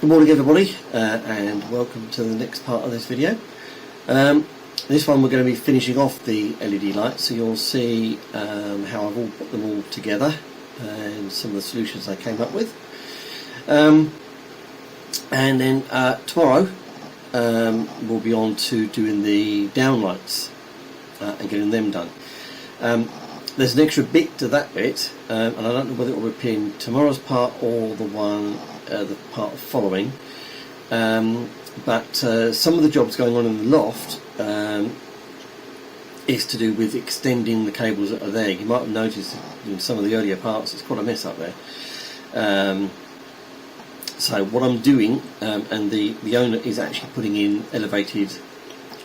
Good morning everybody, and welcome to the next part of this video. This one we're going to be finishing off the LED lights, so you'll see how I've all put them all together and some of the solutions I came up with. And then tomorrow we'll be on to doing the downlights and getting them done. There's an extra bit to that bit, and I don't know whether it will appear in tomorrow's part or the part following. But some of the jobs going on in the loft is to do with extending the cables that are there. You might have noticed in some of the earlier parts it's quite a mess up there. So what I'm doing, and the owner is actually putting in elevated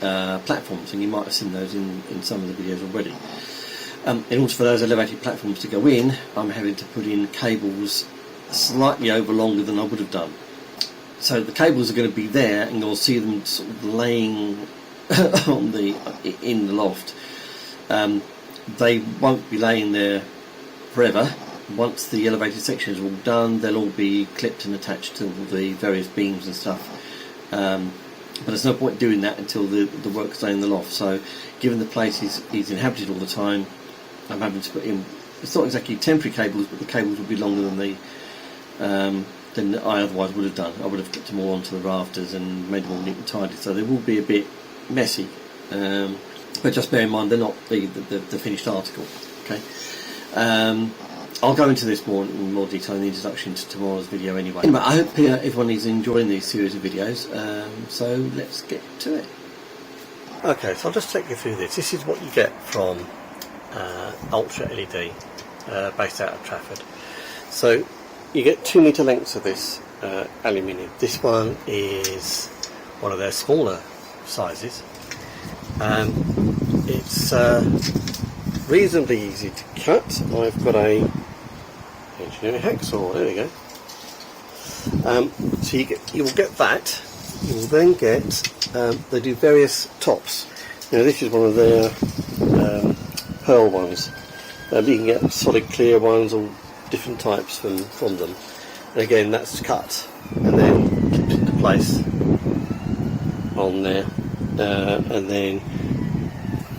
platforms, and you might have seen those in some of the videos already. In order for those elevated platforms to go in, I'm having to put in cables slightly over longer than I would have done. So the cables are going to be there, and you'll see them sort of laying in the loft. They won't be laying there forever. Once the elevated sections are all done, they'll all be clipped and attached to the various beams and stuff. But there's no point doing that until the work's done in the loft. So given the place is inhabited all the time, I'm having to put in, it's not exactly temporary cables, but the cables will be longer than I otherwise would have done. I would have clipped them all onto the rafters and made them all neat and tidy, so they will be a bit messy. But just bear in mind, they're not the finished article. Okay. I'll go into this in more detail in the introduction to tomorrow's video anyway. But I hope everyone is enjoying these series of videos, so let's get to it. Okay, so I'll just take you through this. This is what you get from Ultra LED, based out of Trafford. So you get 2 metre lengths of this aluminium. This one is one of their smaller sizes. It's reasonably easy to cut. I've got a engineering hacksaw. There we go. So you will get that. You will then get. They do various tops. Now this is one of their pearl ones. You can get solid clear ones or different types from them. And again, that's cut and then clipped into place on there. And then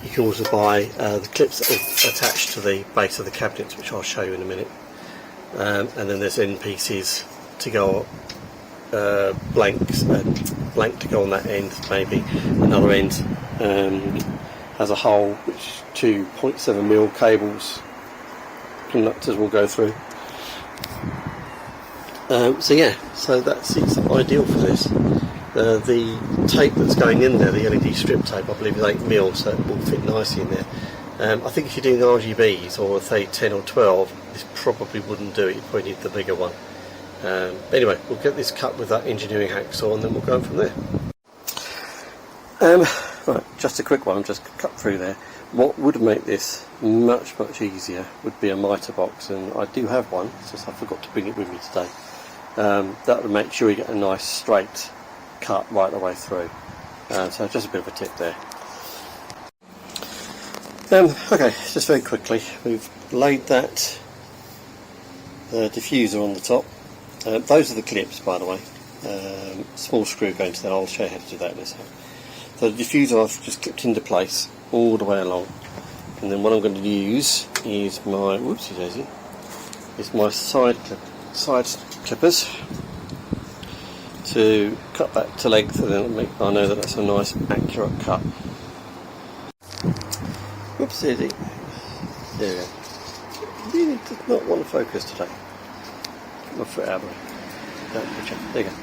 you can also buy the clips that are attached to the base of the cabinets, which I'll show you in a minute. And then there's end pieces to go blank to go on that end, maybe. Another end has a hole which 2.7mm cables, conductors will go through. So yeah, so it's ideal for this. The tape that's going in there, the LED strip tape, I believe is 8mm, so it will fit nicely in there. I think if you're doing RGBs, or say 10 or 12, this probably wouldn't do it. You probably need the bigger one. But anyway, we'll get this cut with that engineering hacksaw, and then we'll go on from there. Right, just a quick one, just cut through there. What would make this much easier would be a mitre box, and I do have one, it's just I forgot to bring it with me today. That would make sure you get a nice straight cut right the way through. So just a bit of a tip there. Okay, just very quickly, we've laid that diffuser on the top. Those are the clips, by the way. Small screw going to that. I'll show you how to do that in a second. So the diffuser I've just clipped into place all the way along, and then what I'm going to use is my whoopsie daisy. Is my side clippers to cut that to length, and then I know that that's a nice accurate cut. Whoops daisy. There we go. Really does not want to focus today. Get my foot out of the way. There you go.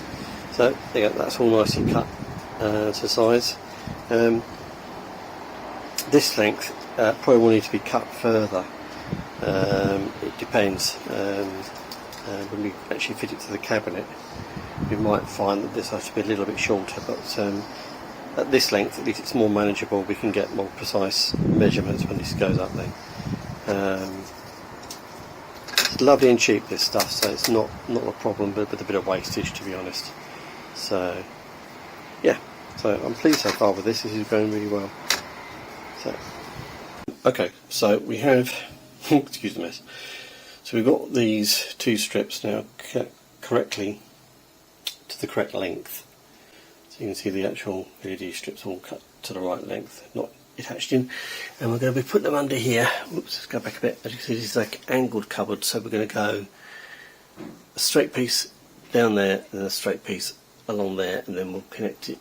So there you go. That's all nicely cut to size. This length probably will need to be cut further. It depends. When we actually fit it to the cabinet, we might find that this has to be a little bit shorter, but at this length at least it's more manageable. We can get more precise measurements when this goes up there. It's lovely and cheap, this stuff, so it's not a problem, but with a bit of wastage, to be honest. So yeah, so I'm pleased so far with this. This is going really well. So okay, so we have excuse the mess. So we've got these 2 strips now correctly to the correct length. So you can see the actual LED strips all cut to the right length, not attached in. And we're going to be putting them under here. Oops, let's go back a bit. As you can see, this is like angled cupboard, so we're going to go a straight piece down there and a straight piece along there, and then we'll connect it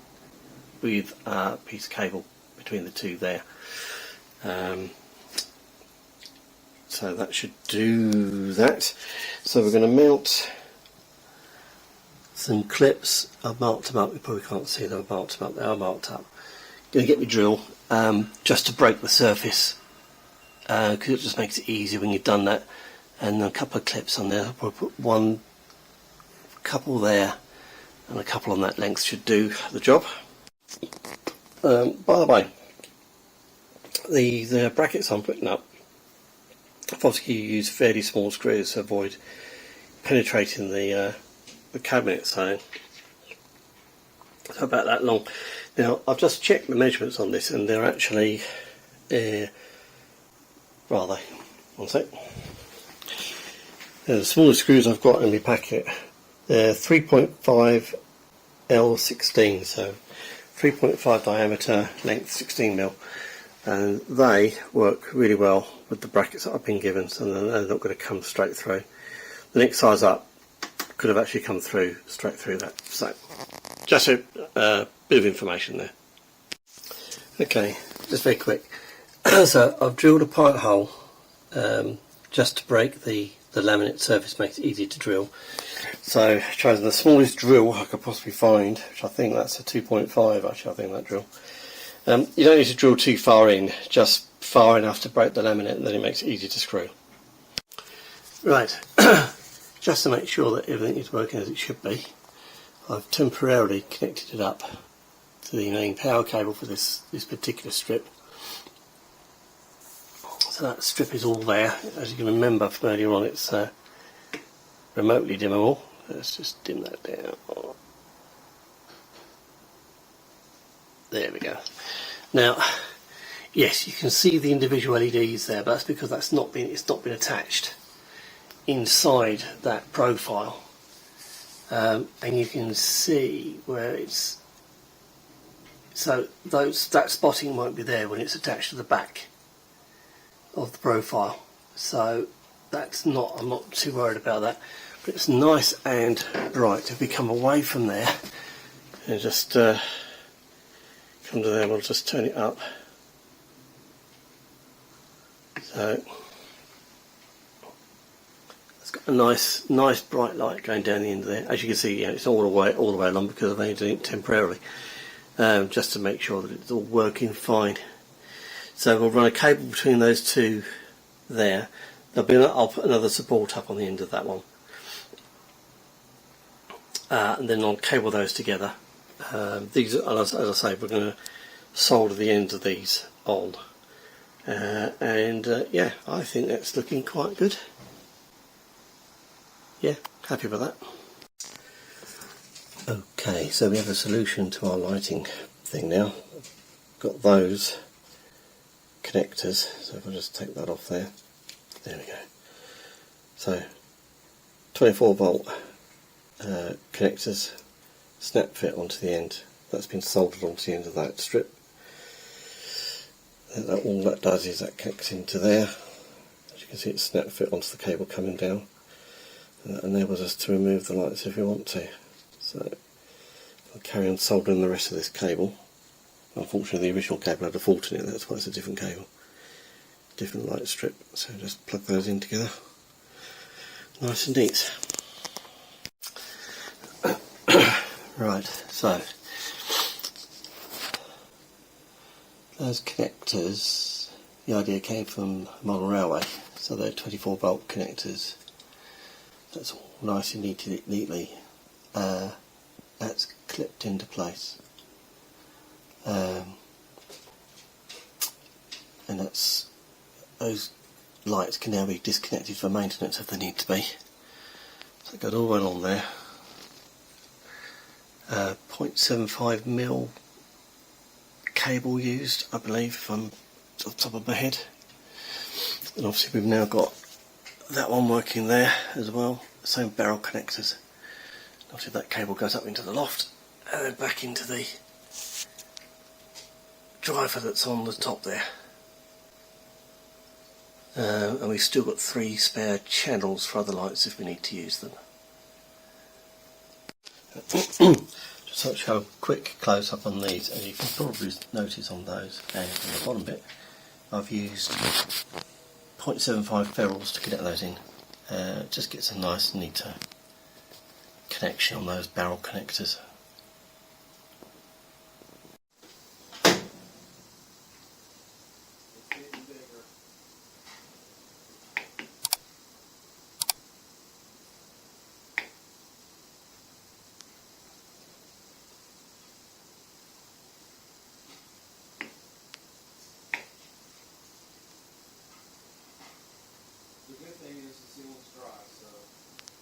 with a piece of cable between the two there. So that should do that. So we're going to mount some clips. I've marked them up. You probably can't see them. I've marked them up. They are marked up. Going to get my drill just to break the surface, because it just makes it easier when you've done that. And a couple of clips on there. I'll probably put one, couple there, and a couple on that length should do the job. By the way, the brackets I'm putting up, I've obviously used fairly small screws to avoid penetrating the cabinet, so about that long. Now I've just checked the measurements on this, and they're actually one sec. The smallest screws I've got in my packet, they're 3.5 L16, so 3.5 diameter, length 16mm, and they work really well with the brackets that I've been given, so they're not going to come straight through. The next size up could have actually come through straight through that. So just a bit of information there. Okay, just very quick. So I've drilled a pipe hole just to break the laminate surface, makes it easy to drill. So I've chosen the smallest drill I could possibly find, which I think that's a 2.5 actually, I think that drill. You don't need to drill too far in, just far enough to break the laminate, and then it makes it easy to screw. Right, just to make sure that everything is working as it should be, I've temporarily connected it up to the main power cable for this particular strip. So that strip is all there. As you can remember from earlier on, it's remotely dimmable. Let's just dim that down. There we go. Now, yes, you can see the individual LEDs there, but that's because it's not been attached inside that profile. And you can see where it's, so that spotting won't be there when it's attached to the back of the profile, so I'm not too worried about that. But it's nice and bright. If we come away from there and just come to there, we'll just turn it up. So it's got a nice bright light going down the end of there. As you can see, it's all the way along, because I've only done it temporarily, just to make sure that it's all working fine. So we'll run a cable between those two there. I'll put another support up on the end of that one, and then I'll cable those together. These, as I say, we're going to solder the ends of these on, and yeah, I think that's looking quite good. Yeah, happy with that. Okay, so we have a solution to our lighting thing now. Got those connectors, so if I just take that off there, there we go. So 24 volt connectors snap fit onto the end. That's been soldered onto the end of that strip. All that does is that connects into there. As you can see, it's snap fit onto the cable coming down, and that enables us to remove the lights if we want to. So I'll carry on soldering the rest of this cable. Unfortunately, the original cable had a fault in it, that's why it's a different cable, different light strip. So just plug those in together, nice and neat. Right, so those connectors, the idea came from Model Railway, so they're 24 volt connectors. That's all nice and neatly that's clipped into place. And those lights can now be disconnected for maintenance if they need to be. So it got all right on there. 0.75mm cable used, I believe, if I'm off the top of my head. And obviously we've now got that one working there as well, same barrel connectors. Obviously that cable goes up into the loft and then back into the driver that's on the top there. And we've still got 3 spare channels for other lights if we need to use them. Just to show a quick close up on these, as you can probably notice on those and on the bottom bit, I've used 0.75 ferrules to get those in. It just gets a nice neat connection on those barrel connectors.